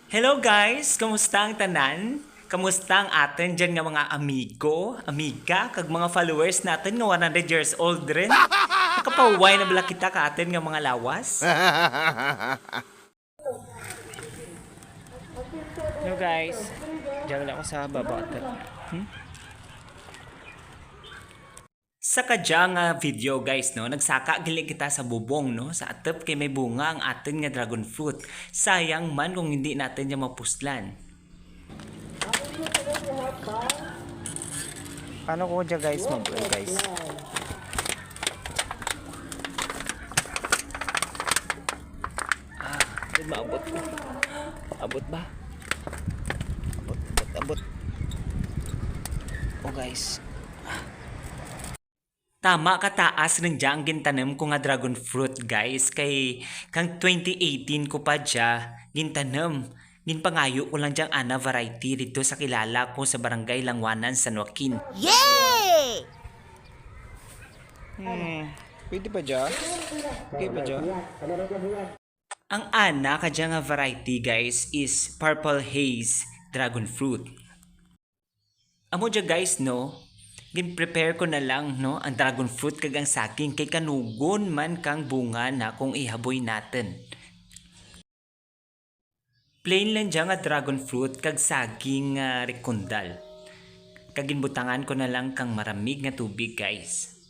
Hello guys! Kamusta ang tanan? Kamusta ang atin dyan nga mga amigo, amiga, kag mga followers natin nga 100 years old rin? Nakapaway na bala kita ka atin nga mga lawas? Hello guys, dyan lang ako sa baba. Sa kadya nga video guys no, nagsaka gili kita sa bubong no, sa atep kay may bunga ang atin nga dragon fruit. Sayang man kung hindi natin niya mapuslan. Paano ko dyan guys mag-play guys? Hindi maabot ko. Abot ba? Abot. Oh guys. Tama kataas rin dyan gintanem ko nga dragon fruit guys. Kay kang 2018 ko pa dyan gintanem. Ginpangayo ko lang dyan ana variety dito sa kilala ko sa barangay Langwanan, San Joaquin. Yay! Pwede pa dyan? Okay pa dyan? Ang ana ka dyan nga variety guys is purple haze dragon fruit. Amo dyan guys no, gin-prepare ko na lang no ang dragon fruit kag ang saging kay kanugon man kang bunga na kung ihaboy natin. Plain lang dyan nga dragon fruit kag saging rekundal. Kag ginbutangan ko na lang kang maramig nga tubig guys.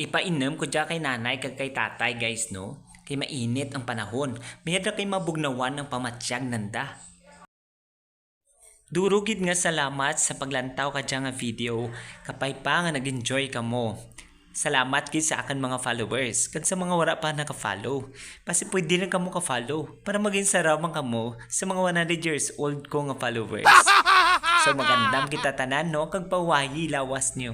Ipainom ko dyan kay nanay kag kay tatay guys no. Kay mainit ang panahon. Mayadra kay mabugnawan ng pamatsyag nanda. Durugid nga salamat sa paglantaw ka dyan nga video. Kapay pa nga nag-enjoy ka mo. Salamat gid sa akin mga followers. Kag sa mga wala pa naka-follow. Pasi pwede lang kamo ka-follow. Para maging saraman kamo sa mga 100 years old ko nga followers. So magandang kita tanan no. Kag pawayi lawas niyo.